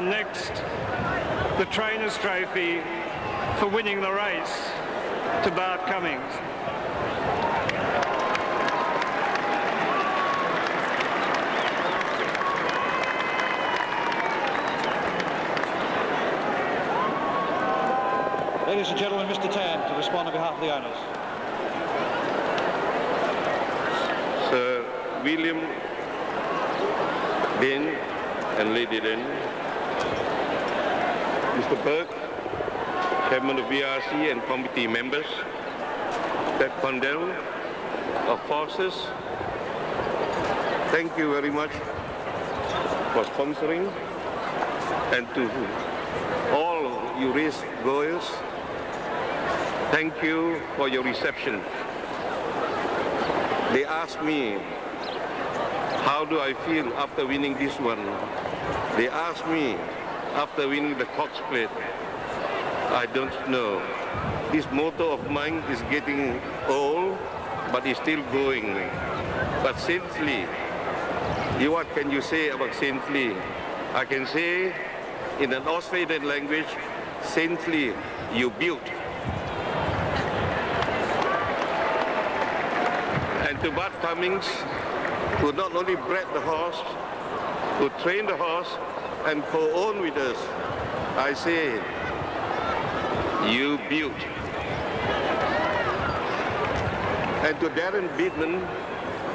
And next, the Trainers' Trophy for winning the race to Bart Cummings. Ladies and gentlemen, Mr. Tan to respond on behalf of the owners. Sir William Dean and Lady Dean, Mr. Burke, Chairman of VRC and committee members, Ted Condell of Forces, thank you very much for sponsoring, and to all you race goers, thank you for your reception. They asked me, how do I feel after winning this one? They asked me, after winning the Cox Plate, I don't know. This motor of mine is getting old, but it's still going. But Saintly, what can you say about Saintly? I can say, in an Australian language, Saintly, you built. And to Bart Cummings, who not only bred the horse, who trained the horse and co-owned with us, I say, you built. And to Darren Beadman,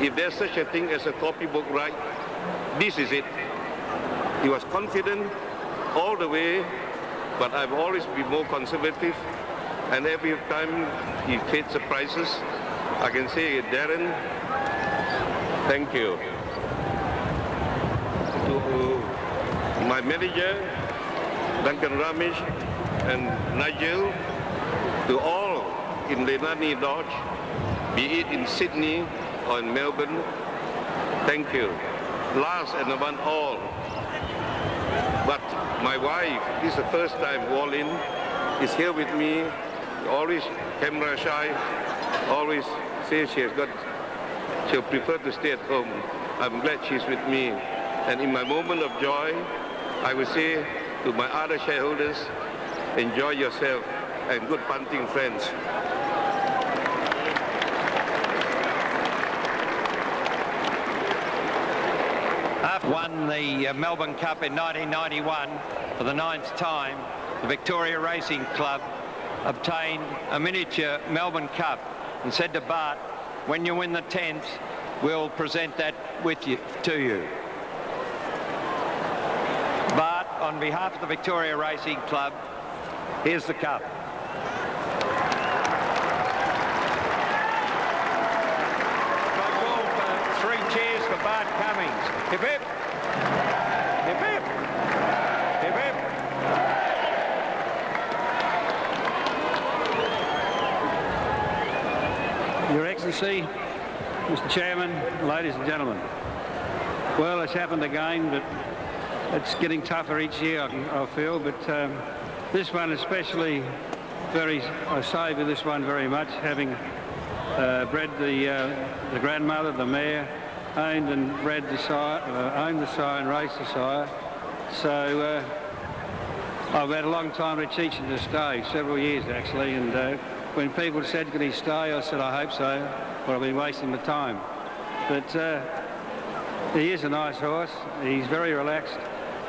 if there's such a thing as a copybook right, this is it. He was confident all the way, but I've always been more conservative, and every time he takes surprises, I can say, Darren, thank you. To my manager, Duncan Ramesh and Nigel, to all in Lenani Dodge, be it in Sydney or in Melbourne, thank you. Last and above all, but my wife, this is the first time Wallin is here with me, always camera shy, always says she'll prefer to stay at home. I'm glad she's with me. And in my moment of joy, I will say to my other shareholders, enjoy yourself and good punting, friends. Won the Melbourne Cup in 1991 for the 9th time. The Victoria Racing Club obtained a miniature Melbourne Cup and said to Bart, when you win the 10th, we'll present that to you. Bart, on behalf of the Victoria Racing Club, here's the cup. I call for 3 cheers for Bart Cummings. Hip hip. Hip hip. Hip hip. Your Excellency, Mr. Chairman, ladies and gentlemen. Well, it's happened again, but it's getting tougher each year, I feel, but this one especially I savour this one very much, having bred the grandmother, the mare, owned and bred the sire, owned the sire and raced the sire. So I've had a long time to teach him to stay, several years actually, and when people said, can he stay, I said, I hope so, but I've been wasting my time. But he is a nice horse, he's very relaxed,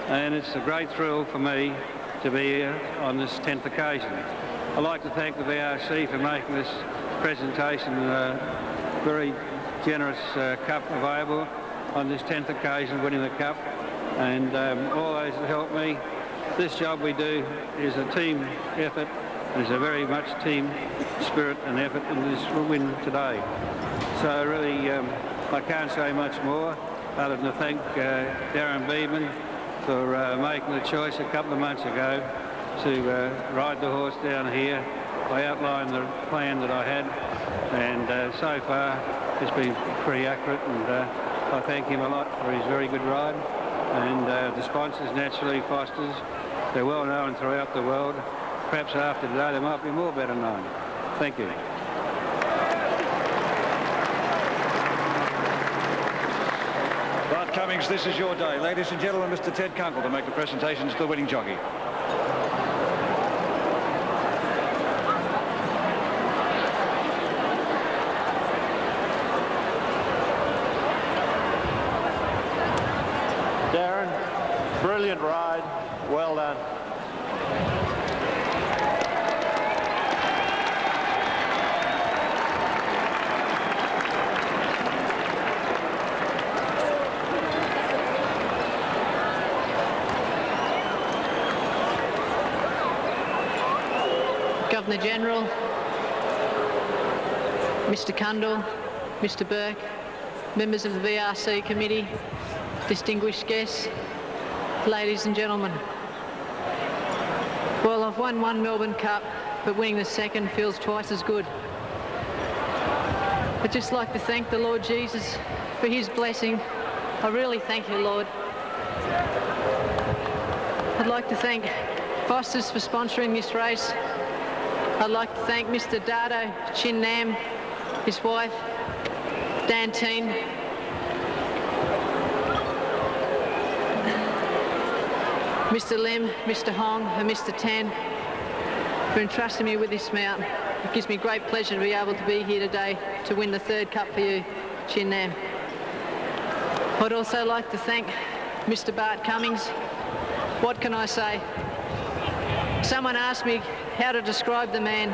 and it's a great thrill for me to be here on this 10th occasion. I'd like to thank the VRC for making this presentation very generous cup available on this 10th occasion, winning the cup, and all those that helped me. This job we do is a team effort. There's a very much team spirit and effort in this win today. So really, I can't say much more other than to thank Darren Beadman for making the choice a couple of months ago to ride the horse down here. I outlined the plan that I had, and so far it's been pretty accurate, and I thank him a lot for his very good ride. And the sponsors, naturally, Foster's, they're well known throughout the world. Perhaps after today they might be more better known. Thank you. Bart Cummings, this is your day. Ladies and gentlemen, Mr. Ted Kunkel to make the presentation to the winning jockey. Darren, brilliant ride. Well done. Governor General, Mr. Kundle, Mr. Burke, members of the VRC committee, distinguished guests, ladies and gentlemen. Well, I've won one Melbourne Cup, but winning the second feels twice as good. I'd just like to thank the Lord Jesus for his blessing. I really thank you, Lord. I'd like to thank Foster's for sponsoring this race. I'd like to thank Mr. Dardo Chin Nam, his wife, Dan Teen, Mr. Lim, Mr. Hong and Mr. Tan for entrusting me with this mount. It gives me great pleasure to be able to be here today to win the third cup for you, Chin Nam. I'd also like to thank Mr. Bart Cummings. What can I say? Someone asked me how to describe the man,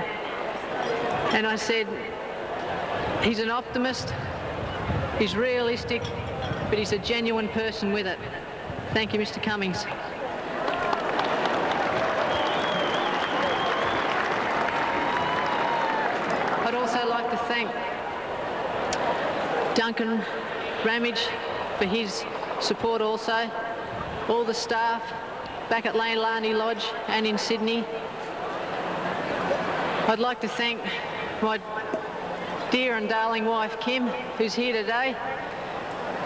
and I said, he's an optimist, he's realistic, but he's a genuine person with it. Thank you, Mr. Cummings. I'd also like to thank Duncan Ramage for his support also, all the staff back at Leilani Lodge and in Sydney. I'd like to thank my dear and darling wife Kim, who's here today.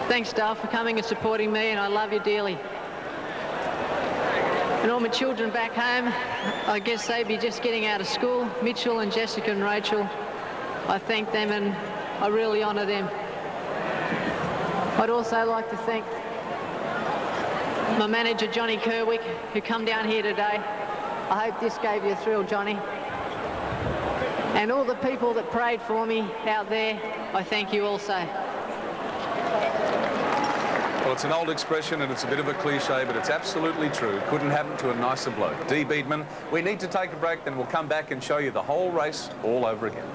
Thanks, Dale, for coming and supporting me, and I love you dearly. And all my children back home, I guess they'd be just getting out of school. Mitchell and Jessica and Rachel, I thank them and I really honour them. I'd also like to thank my manager, Johnny Kerwick, who come down here today. I hope this gave you a thrill, Johnny. And all the people that prayed for me out there, I thank you also. Well, it's an old expression and it's a bit of a cliche, but it's absolutely true. Couldn't happen to a nicer bloke. Dee Beedman, we need to take a break, then we'll come back and show you the whole race all over again.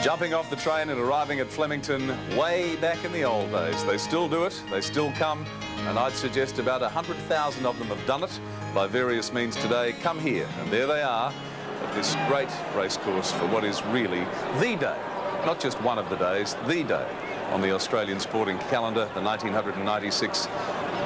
Jumping off the train and arriving at Flemington way back in the old days. They still do it, they still come, and I'd suggest about 100,000 of them have done it by various means today. Come here, and there they are at this great racecourse for what is really the day, not just one of the days, the day on the Australian sporting calendar, the 1996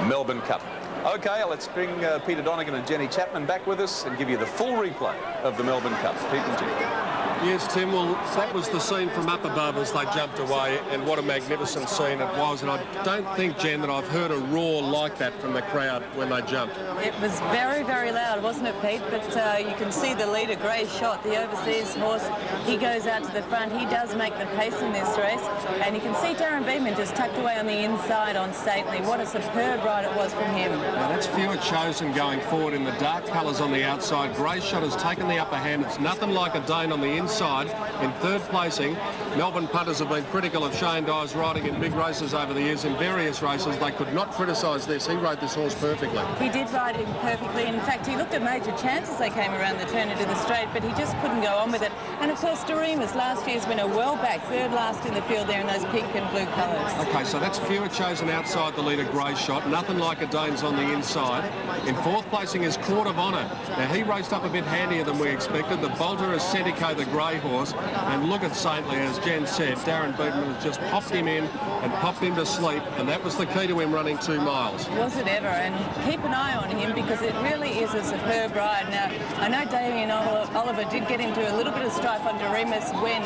Melbourne Cup. Okay, let's bring Peter Donegan and Jenny Chapman back with us and give you the full replay of the Melbourne Cup. Pete and Jenny. Yes, Tim, well, that was the scene from up above as they jumped away, and what a magnificent scene it was. And I don't think, Jen, that I've heard a roar like that from the crowd when they jumped. It was very, very loud, wasn't it, Pete? But you can see the leader, Grey Shot, the overseas horse. He goes out to the front. He does make the pace in this race. And you can see Darren Beedman just tucked away on the inside on Stately. What a superb ride it was from him. Now, that's Fewer Chosen going forward in the dark colours on the outside. Grey Shot has taken the upper hand. It's nothing like a Dane on the inside. inside. In third placing, Melbourne punters have been critical of Shane Dye's riding in big races over the years, in various races. They could not criticise this. He rode this horse perfectly. He did ride him perfectly. In fact, he looked at major chances they came around the turn into the straight, but he just couldn't go on with it. And of course, Doremus, last year's winner, well back, third last in the field there in those pink and blue colours. Okay, so that's Fewer Chosen outside the leader, Grey Shot. Nothing Like a Dane's on the inside. In fourth placing is Court of Honour. Now, he raced up a bit handier than we expected. The bolter is Sentico, the grey horse. And look at Saintly, as Jen said, Darren Beadman has just popped him in and popped him to sleep, and that was the key to him running 2 miles. Was it ever? And keep an eye on him, because it really is a superb ride. Now, I know Damien Oliver did get into a little bit of strife on Doremus when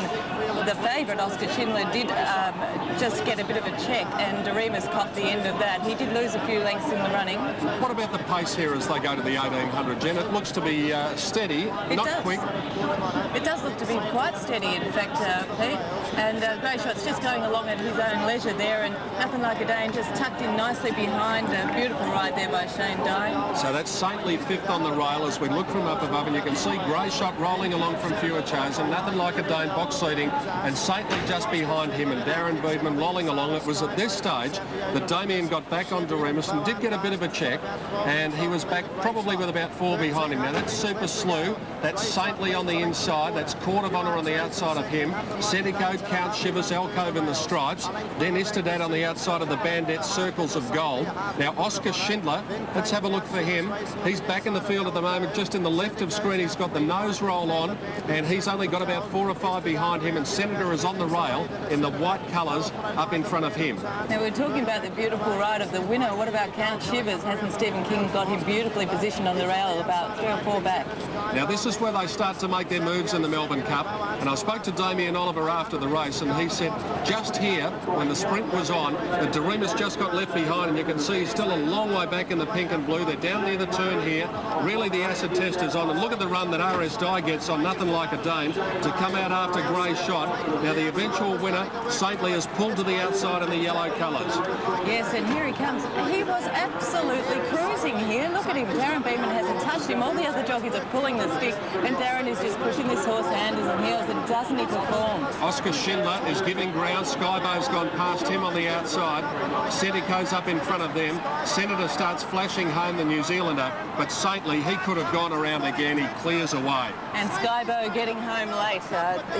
the favourite, Oscar Schindler, did just get a bit of a check, and Doremus caught the end of that. He did lose a few lengths in the running. What about the pace here as they go to the 1800, Jen? It looks to be steady, not quick. It does look to be quite steady, in fact, Pete. And Grey Shot's just going along at his own leisure there, and Nothing Like a Dane just tucked in nicely behind. A beautiful ride there by Shane Dye. So that's Saintly fifth on the rail as we look from up above, and you can see Grey Shot rolling along from Fewer Chosen, Nothing Like a Dane box seating, and Saintly just behind him, and Darren Beadman lolling along. It was at this stage that Damien got back on Doremus and did get a bit of a check, and he was back probably with about 4 behind him. Now that's Super Slew, that's Saintly on the inside, that's Court of Honour on the outside of him, Sentico, Count Shivers, Alcove in the stripes, then Istedad on the outside of the Bandit Circles of Gold. Now Oscar Schindler, let's have a look for him. He's back in the field at the moment, just in the left of screen. He's got the nose roll on, and he's only got about 4 or 5 behind him, and Senator is on the rail in the white colours up in front of him. Now we're talking about the beautiful ride of the winner. What about Count Shivers? Hasn't Stephen King got him beautifully positioned on the rail about 3 or 4 back? Now this is where they start to make their moves in the Melbourne Cup, and I spoke to Damien Oliver after the race, and he said just here when the sprint was on that Doremus just got left behind, and you can see he's still a long way back in the pink and blue. They're down near the turn here. Really the acid test is on, and look at the run that RS Dye gets on Nothing Like a Dane to come out after Grey Shot. Now the eventual winner, Saintly, is pulled to the outside in the yellow colours. Yes, and here he comes. He was absolutely cruising here. Look at him. Darren Beadman hasn't touched him. All the other jockeys are pulling the stick, and Darren is just pushing this horse handers and heels, and doesn't he perform? Oscar Schindler is giving ground. Skybo's gone past him on the outside. Sentico's up in front of them. Senator starts flashing home, the New Zealander, but Saintly, he could have gone around again. He clears away. And Skybo getting home late.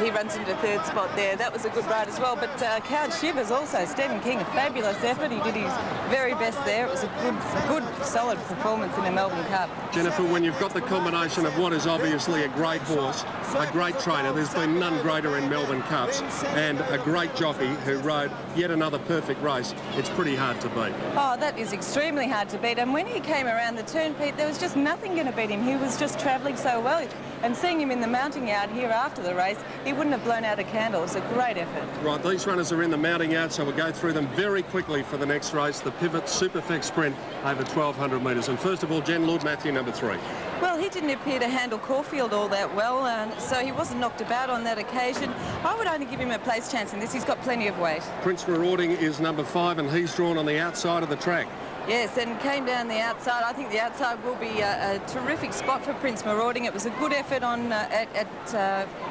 He runs into third spot there. That was a good ride as well. But Count Shivers also, Stephen King, a fabulous effort. He did his very best there. It was a good, solid performance in the Melbourne Cup. Jennifer, when you've got the combination of what is obviously a great horse, a great trainer, there's been none greater in Melbourne Cups, and a great jockey who rode yet another perfect race, it's pretty hard to beat. Oh, that is extremely hard to beat. And when he came around the turn, Pete, there was just nothing going to beat him. He was just travelling so well. And seeing him in the mounting yard here after the race, he wouldn't have blown out a candle. It was a great effort. Right, these runners are in the mounting yard, so we'll go through them very quickly for the next race, the Pivot Superfect Sprint over 1,200 metres. And first of all, Jen, Lord Matthew, number 3. Well, he didn't appear to handle Caulfield all that well, so he wasn't knocked about on that occasion. I would only give him a place chance in this. He's got plenty of weight. Prince Marauding is number 5, and he's drawn on the outside of the track. Yes, and came down the outside. I think the outside will be a terrific spot for Prince Marauding. It was a good effort on at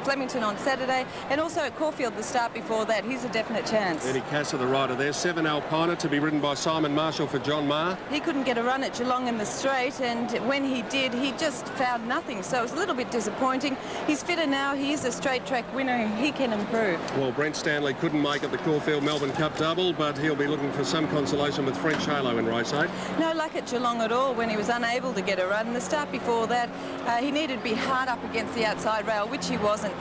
Flemington on Saturday, and also at Caulfield the start before that. He's a definite chance. Eddie Casser, the rider there. 7 Alpina to be ridden by Simon Marshall for John Maher. He couldn't get a run at Geelong in the straight, and when he did, he just found nothing. So it was a little bit disappointing. He's fitter now. He is a straight track winner. He can improve. Well, Brent Stanley couldn't make it the Caulfield Melbourne Cup double, but he'll be looking for some consolation with French Halo in race 8. No luck at Geelong at all when he was unable to get a run. The start before that, he needed to be hard up against the outside rail, which he wasn't.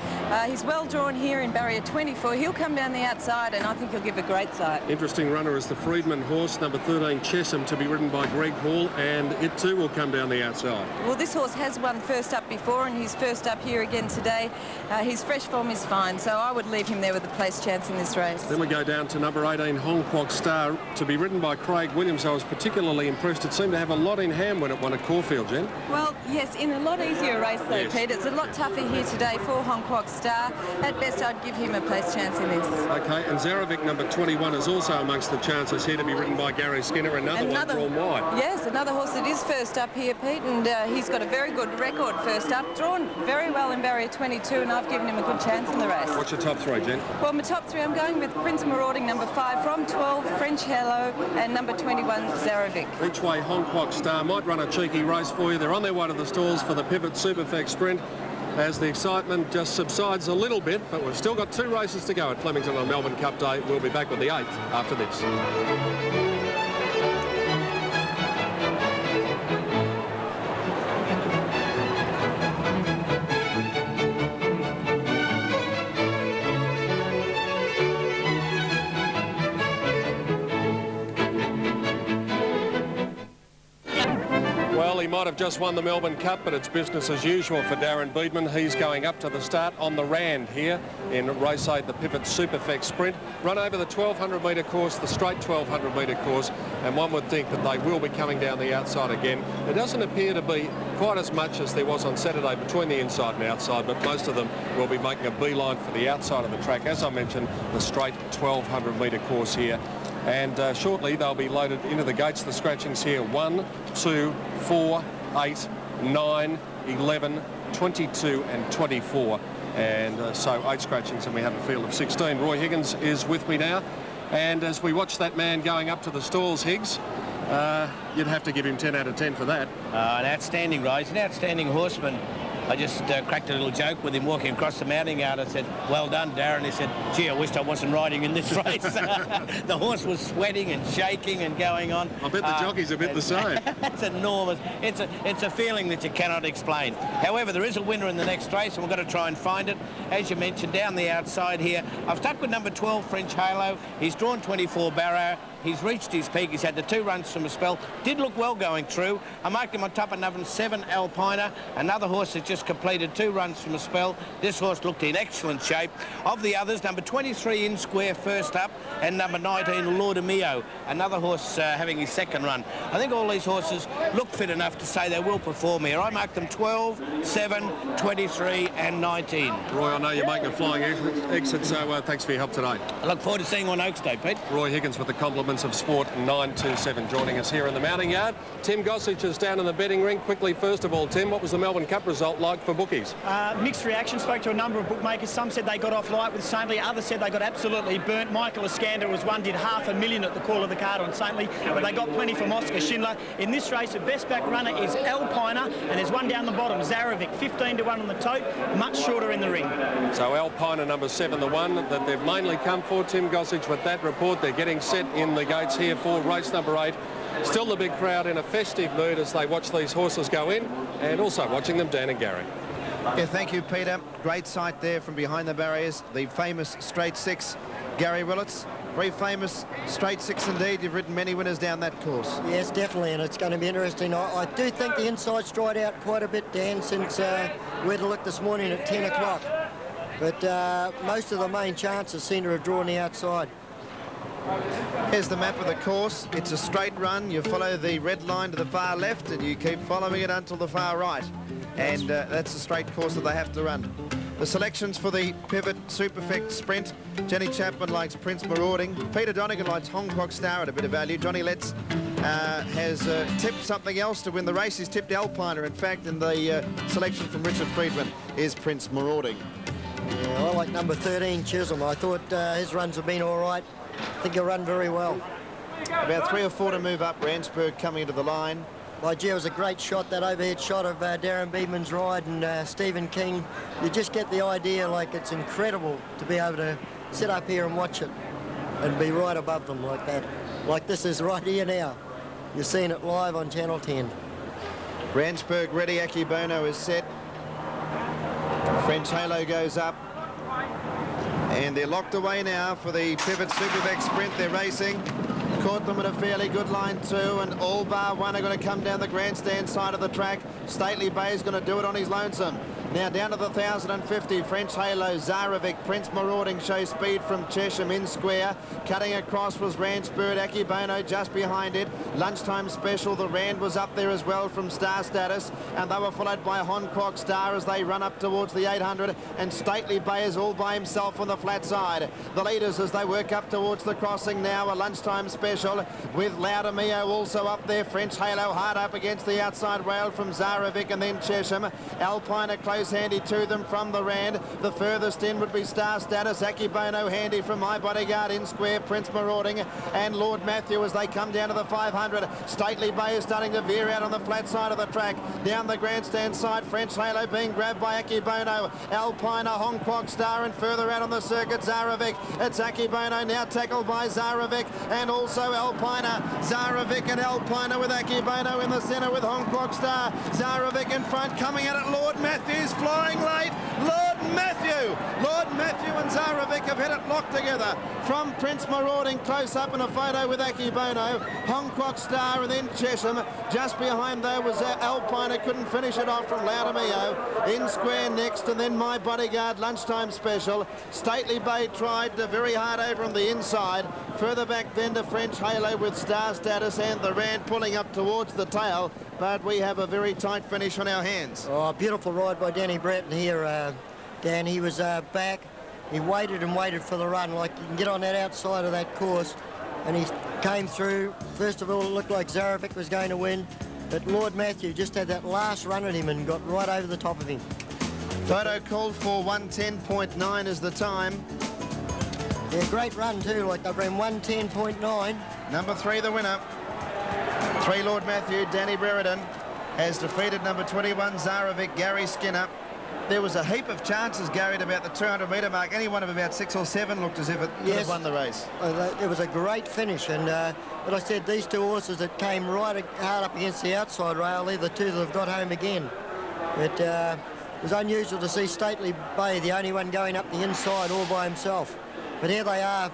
He's well drawn here in barrier 24. He'll come down the outside, and I think he'll give a great sight. Interesting runner is the Freedman horse, number 13, Chesham, to be ridden by Greg Hall, and it too will come down the outside. Well, this horse has won first up before, and he's first up here again today. His fresh form is fine, so I would leave him there with a place chance in this race. Then we go down to number 18, Hong Kwok Star, to be ridden by Craig Williams. I was particularly impressed. It seemed to have a lot in hand when it won at Caulfield, Jen. Well, yes, in a lot easier race though, Yes. Pete. It's a lot tougher here today for Hong Kong Star. At best, I'd give him a place chance in this. Okay, and Zarovic, number 21, is also amongst the chances here to be ridden by Gary Skinner, another one drawn wide. Yes, another horse that is first up here, Pete, and he's got a very good record first up. Drawn very well in barrier 22, and I've given him a good chance in the race. What's your top three, Jen? Well, my top three, I'm going with Prince Marauding, number 5, from 12, French Hello, and number 21, Zarovic. Each way, Hong Kong Star might run a cheeky race for you. They're on their way to the stalls for the Pivot Superfect Sprint as the excitement just subsides a little bit, but we've still got 2 races to go at Flemington on Melbourne Cup Day. We'll be back with the 8th after this. Well, he might have just won the Melbourne Cup, but it's business as usual for Darren Beadman. He's going up to the start on the Rand here in race 8, the Pivot Superfect Sprint. Run over the 1,200 metre course, the straight 1,200 metre course, and one would think that they will be coming down the outside again. There doesn't appear to be quite as much as there was on Saturday between the inside and outside, but most of them will be making a beeline for the outside of the track. As I mentioned, the straight 1,200 metre course here. And shortly they'll be loaded into the gates. The scratchings here: 1, 2, 4, 8, 9, 11, 22 and 24. And so 8 scratchings, and we have a field of 16. Roy Higgins is with me now. And as we watch that man going up to the stalls, Higgs, you'd have to give him 10 out of 10 for that. An outstanding race, an outstanding horseman. I just cracked a little joke with him walking across the mounting yard. I said, "Well done, Darren." He said, "Gee, I wished I wasn't riding in this race." The horse was sweating and shaking and going on. I bet the jockey's a bit the same. It's enormous. It's a feeling that you cannot explain. However, there is a winner in the next race, and we've got to try and find it. As you mentioned, down the outside here, I've stuck with number 12, French Halo. He's drawn 24 Barrow. He's reached his peak. He's had the 2 runs from a spell. Did look well going through. I marked him on top of number 7, Alpina. Another horse that just completed 2 runs from a spell. This horse looked in excellent shape. Of the others, number 23, In Square, first up, and number 19, Lord of Mio. Another horse having his 2nd run. I think all these horses look fit enough to say they will perform here. I marked them 12, 7, 23 and 19. Roy, I know you're making a flying exit, so thanks for your help today. I look forward to seeing you on Oaks Day, Pete. Roy Higgins with the compliments of Sport 927 joining us here in the mounting yard. Tim Gossage is down in the betting ring. Quickly, first of all, Tim, what was the Melbourne Cup result like for bookies? Mixed reaction. Spoke to a number of bookmakers. Some said they got off light with Saintly. Others said they got absolutely burnt. Michael Iskander was one, did $500,000 at the call of the card on Saintly, but they got plenty from Oscar Schindler. In this race, the best back runner is Alpina, and there's one down the bottom, Zarovic, 15 to 1 on the tote, much shorter in the ring. So Alpina, number 7, the one that they've mainly come for. Tim Gossage with that report. They're getting set in the gates here for race number 8. Still the big crowd in a festive mood as they watch these horses go in, and also watching them, Dan and Gary. Yeah, thank you, Peter. Great sight there from behind the barriers. The famous straight 6, Gary Willits. Very famous straight 6 indeed. You've ridden many winners down that course. Yes, definitely, and it's going to be interesting. I do think the inside's dried out quite a bit, Dan, since we had a look this morning at 10 o'clock. But most of the main chances seem to have drawn the outside. Here's the map of the course. It's a straight run. You follow the red line to the far left and you keep following it until the far right. And that's the straight course that they have to run. The selections for the Pivot Superfect Sprint. Jenny Chapman likes Prince Marauding. Peter Donegan likes Hong Kong Star at a bit of value. Johnny Letts has tipped something else to win the race. He's tipped Alpina. In fact, in the selection from Richard Friedman is Prince Marauding. Yeah, I like number 13, Chisholm. I thought his runs have been all right. I think he'll run very well. About 3 or 4 to move up. Ransburg coming into the line. Well, gee, it was a great shot, that overhead shot of Darren Beadman's ride, and Stephen King. You just get the idea, like, it's incredible to be able to sit up here and watch it and be right above them like that. Like this is right here now. You're seeing it live on Channel 10. Ransburg ready. Akibono is set. French Halo goes up. And they're locked away now for the Pivot Superfect Sprint. They're racing. Caught them at a fairly good line too, and all bar one are going to come down the grandstand side of the track. Stately Bay is going to do it on his lonesome. Now down to the 1,050, French Halo, Zarovic, Prince Marauding shows speed from Chesham in square. Cutting across was Ranspurt, Akibono just behind it. Lunchtime Special, the Rand was up there as well from Star Status, and they were followed by Honquok Star as they run up towards the 800, and Stately Bay is all by himself on the flat side. The leaders as they work up towards the crossing now, a Lunchtime Special with Laudamio also up there. French Halo hard up against the outside rail from Zarovic, and then Chesham. Alpine are close handy to them from the Rand. The furthest in would be Star Status. Akibono handy from My Bodyguard in square. Prince Marauding and Lord Matthew as they come down to the 500. Stately Bay is starting to veer out on the flat side of the track. Down the grandstand side, French Halo being grabbed by Akibono. Alpine, Honquok Star, and further out on the circuit, Zarovic. It's Akibono now tackled by Zarovic, and also Alpina. Zarovic and Alpina with Akibono in the centre with Honquok Star. Zarovic in front, coming at it. Lord Matthew's flying late. Lord Matthew and Zarovic have had it locked together. From Prince Marauding close up in a photo with Akibono. Honquok Star and then Chesham. Just behind there was Alpina, couldn't finish it off from Laudamio. In square next, and then My Bodyguard Lunchtime Special. Stately Bay tried very hard over on the inside. Further back then to French Halo with Star Status and the Rand pulling up towards the tail. But we have a very tight finish on our hands. Oh, beautiful ride by Danny Breton here, Dan. He was back. He waited and waited for the run. Like, you can get on that outside of that course. And he came through. First of all, it looked like Zarovic was going to win. But Lord Matthew just had that last run at him and got right over the top of him. Photo called for 110.9 is the time. Yeah, great run too. Like, they ran 110.9. Number 3, the winner. 3, Lord Matthew. Danny Brereton has defeated number 21, Zarovic, Gary Skinner. There was a heap of chances, Gary, at about the 200-metre mark. Any one of about 6 or 7 looked as if it could have won the race. It was a great finish, and but I said these two horses that came right hard up against the outside rail, they're the two that have got home again. But it was unusual to see Stately Bay, the only one going up the inside all by himself. But here they are.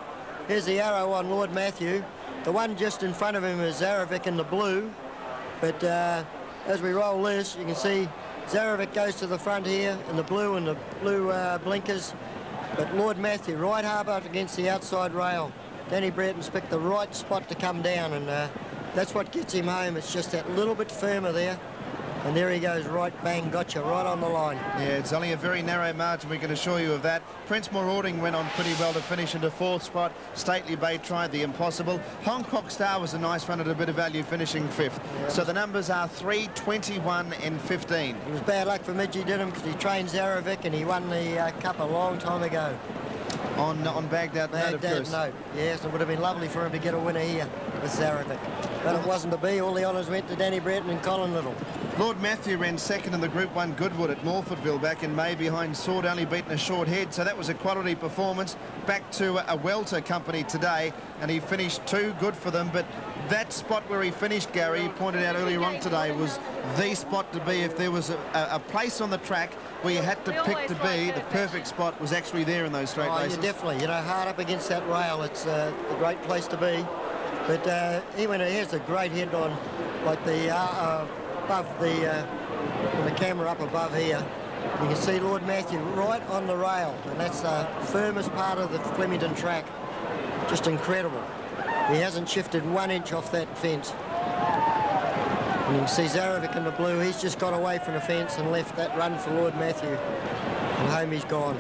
Here's the arrow on Lord Matthew. The one just in front of him is Zarovic in the blue. But as we roll this, you can see Zarovic goes to the front here in the blue and the blue blinkers. But Lord Matthew right hard up against the outside rail. Danny Breton's picked the right spot to come down, and that's what gets him home. It's just that little bit firmer there. And there he goes, right bang, gotcha, right on the line. Yeah, it's only a very narrow margin, we can assure you of that. Prince Marauding went on pretty well to finish into 4th spot. Stately Bay tried the impossible. Honquok Star was a nice run at a bit of value, finishing 5th. Yeah, so the numbers are 3, 21 and 15. It was bad luck for Midgie Didham because he trained Zarovic and he won the Cup a long time ago. On Baghdad Note, of course. Note, yes, it would have been lovely for him to get a winner here with Zarovic. But it wasn't to be. All the honours went to Danny Breton and Colin Little. Lord Matthew ran 2nd in the Group 1 Goodwood at Morfordville back in May behind Sword, only beaten a short head, so that was a quality performance. Back to a welter company today, and he finished 2, good for them, but that spot where he finished, Gary, he pointed out earlier on today, was the spot to be. If there was a place on the track where you had to pick to be, the perfect spot was actually there in those straight races. Yeah, definitely. You know, hard up against that rail, it's a great place to be. But he has a great head on, like the above the camera up above here. You can see Lord Matthew right on the rail, and that's the firmest part of the Flemington track. Just incredible. He hasn't shifted 1 inch off that fence. And you can see Zarovic in the blue. He's just got away from the fence and left that run for Lord Matthew. And home he's gone.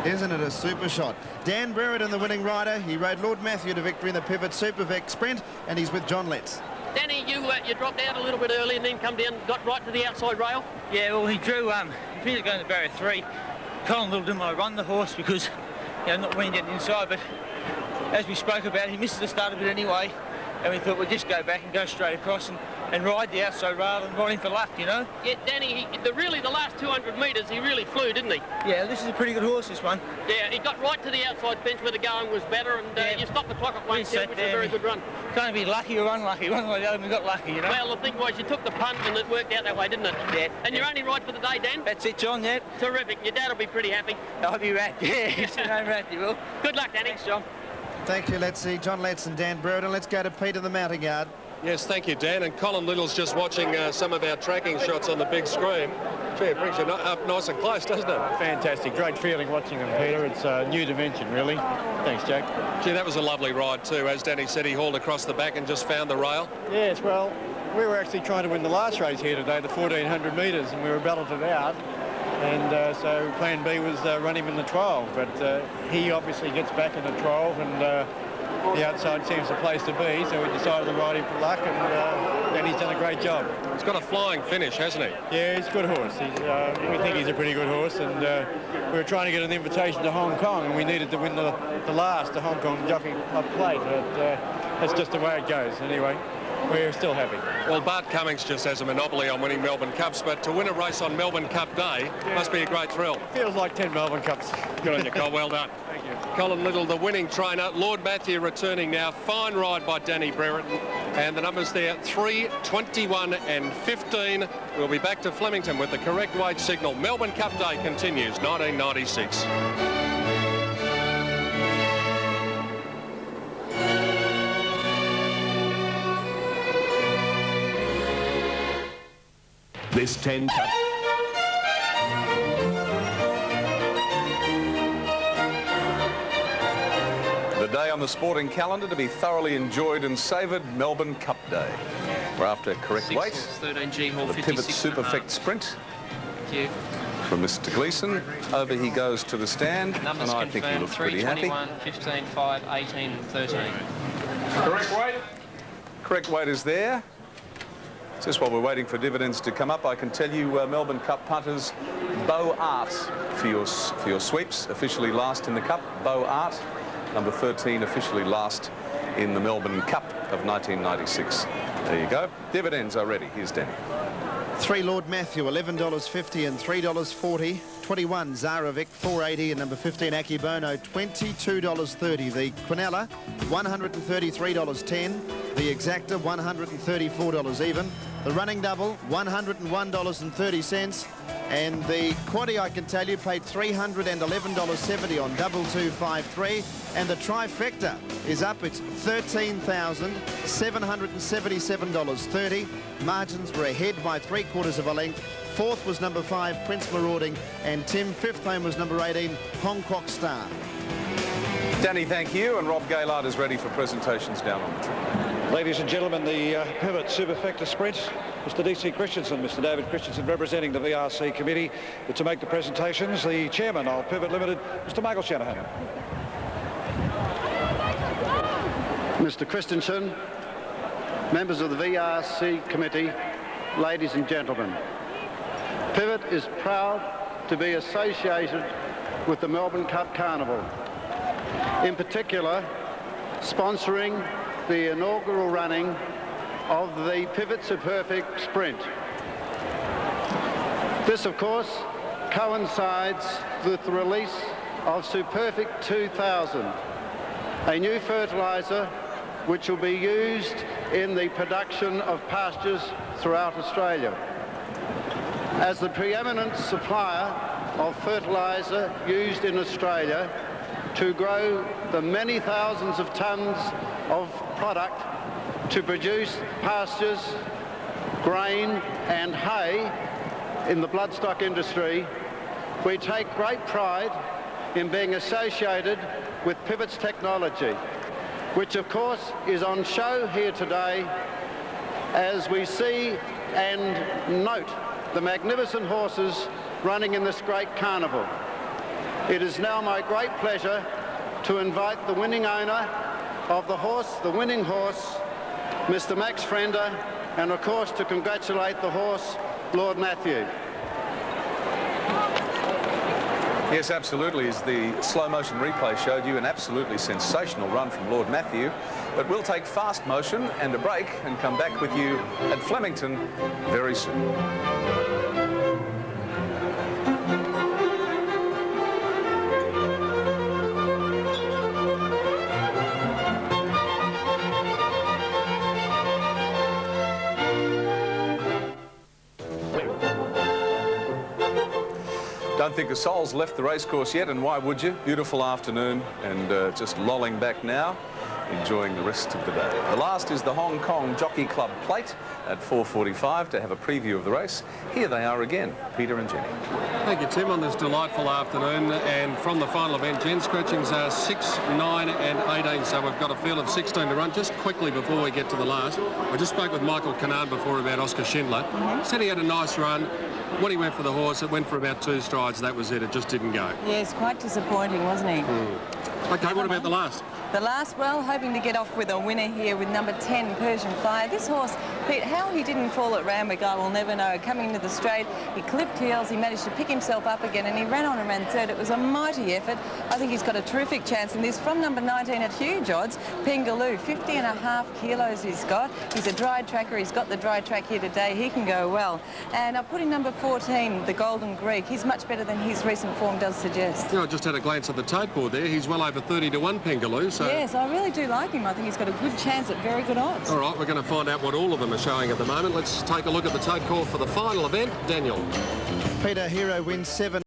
Isn't it a super shot? Dan Brereton, the winning rider. He rode Lord Matthew to victory in the Pivot Supervec Sprint, and he's with John Letts. Danny, you dropped out a little bit early and then come down, got right to the outside rail. Yeah, well, he drew, if he was going to barrier 3, Colin Little didn't want to run the horse because, you know, not wanting to get inside, but as we spoke about, he missed the start of it anyway, and we thought we'd just go back and go straight across and ride the outside rail and ride him for luck, you know? Yeah, Danny, the last 200 metres, he really flew, didn't he? Yeah, this is a pretty good horse, this one. Yeah, he got right to the outside fence where the going was better, and you stopped the clock at 1:10, which was a very good run. Can't be lucky or unlucky. One way or the other, we got lucky, you know? Well, the thing was, you took the punt, and it worked out that way, didn't it? Yeah. And you're only right for the day, Dan? That's it, John, yeah. Terrific. Your dad will be pretty happy. I'll be right, yeah. I'm right, you will. Good luck, Danny. Thanks, John. Thank you, let's see. John Letts and Dan Brereton. Let's go to Peter the Mounting Yard. Yes, thank you, Dan. And Colin Little's just watching some of our tracking shots on the big screen. Gee, it brings you up nice and close, doesn't it? Fantastic. Great feeling watching them, Peter. It's a new dimension, really. Thanks, Jack. Gee, that was a lovely ride too. As Danny said, he hauled across the back and just found the rail. Yes, well, we were actually trying to win the last race here today, the 1,400 metres, and we were battled it out. And so plan B was run him in the 12, but he obviously gets back in the 12, and the outside seems the place to be, so we decided to ride him for luck, and he's done a great job. He's got a flying finish, hasn't he? Yeah, he's a good horse. We think he's a pretty good horse, and we were trying to get an invitation to Hong Kong, and we needed to win the last to Hong Kong Jockey Club Plate, but that's just the way it goes. Anyway, we're still happy. Well, Bart Cummings just has a monopoly on winning Melbourne Cups, but to win a race on Melbourne Cup Day must be a great thrill. Feels like 10 Melbourne Cups. Good on you, Cole. Well done. Thank you. Colin Little, the winning trainer. Lord Matthew returning now. Fine ride by Danny Brereton. And the numbers there, 3, 21 and 15. We'll be back to Flemington with the correct weight signal. Melbourne Cup Day continues, 1996. This 10 Cup. The day on the sporting calendar to be thoroughly enjoyed and savoured, Melbourne Cup Day. We're after correct weight. 13G Hall, the Pivot Superfect Sprint. Thank you. From Mr. Gleeson. Over he goes to the stand. Numbers and I think he looks pretty 21, happy. 15, 5, 18 and 13. Correct weight. Correct weight is there. Just while we're waiting for dividends to come up, I can tell you Melbourne Cup punters, Beau Art for your sweeps, officially last in the Cup. Beau Art, number 13, officially last in the Melbourne Cup of 1996. There you go. Dividends are ready. Here's Danny. 3 Lord Matthew, $11.50 and $3.40. 21 Zarovic, $4.80, and number 15 Akibono, $22.30. The Quinella, $133.10. The Exacta, $134 even. The Running Double, $101.30. And the Quaddy, I can tell you, paid $311.70 on 2253. And the Trifecta is up. It's $13,777.30. Margins were ahead by 3/4 of a length. Fourth was number 5, Prince Marauding, and Tim. Fifth home was number 18, Hong Kong Star. Danny, thank you. And Rob Gaylard is ready for presentations down on the track. Ladies and gentlemen, the Pivot Superfecta Sprint. Mr. D.C. Christensen, Mr. David Christensen, representing the VRC committee. But to make the presentations, the chairman of Pivot Limited, Mr. Michael Shanahan. Mr. Christensen, members of the VRC committee, ladies and gentlemen, Pivot is proud to be associated with the Melbourne Cup Carnival, in particular sponsoring the inaugural running of the Pivot Superfect Sprint. This, of course, coincides with the release of Superfect 2000, a new fertiliser which will be used in the production of pastures throughout Australia. As the preeminent supplier of fertiliser used in Australia to grow the many thousands of tonnes of product to produce pastures, grain and hay in the bloodstock industry, we take great pride in being associated with Pivot's technology, which of course is on show here today as we see and note the magnificent horses running in this great carnival. It is now my great pleasure to invite the winning owner of the horse, the winning horse, Mr. Max Frender, and of course to congratulate the horse, Lord Matthew. Yes, absolutely. As the slow motion replay showed you, an absolutely sensational run from Lord Matthew. But we'll take fast motion and a break and come back with you at Flemington very soon. Don't think a soul's left the racecourse yet, and why would you? Beautiful afternoon, and just lolling back now. enjoying the rest of the day. The last is the Hong Kong Jockey Club Plate at 4:45 to have a preview of the race. Here they are again, Peter and Jenny. Thank you, Tim, on this delightful afternoon. And from the final event, Jen, scratchings are 6, 9 and 18, so we've got a field of 16 to run. Just quickly before we get to the last, I just spoke with Michael Canaan before about Oscar Schindler. Said he had a nice run. When he went for the horse, it went for about 2 strides. That was it. It just didn't go. Yes, quite disappointing, wasn't he? OK, what about the last? The last, well, hoping to get off with a winner here with number 10, Persian Flyer. This horse, Pete, how he didn't fall at Randwick, I will never know. Coming into the straight, he clipped heels, he managed to pick himself up again, and he ran on and ran third. It was a mighty effort. I think he's got a terrific chance in this. From number 19 at huge odds, Pengaloo, 50.5 kilos he's got. He's a dry tracker. He's got the dry track here today. He can go well. And I put in number 14, the Golden Greek. He's much better than his recent form does suggest. Yeah, I just had a glance at the tote board there. He's well over 30 to 1, Pengaloo. So... Yes, I really do like him. I think he's got a good chance at very good odds. All right, we're going to find out what all of them are showing at the moment. Let's take a look at the tote call for the final event. Daniel. Peter, Hero wins 7.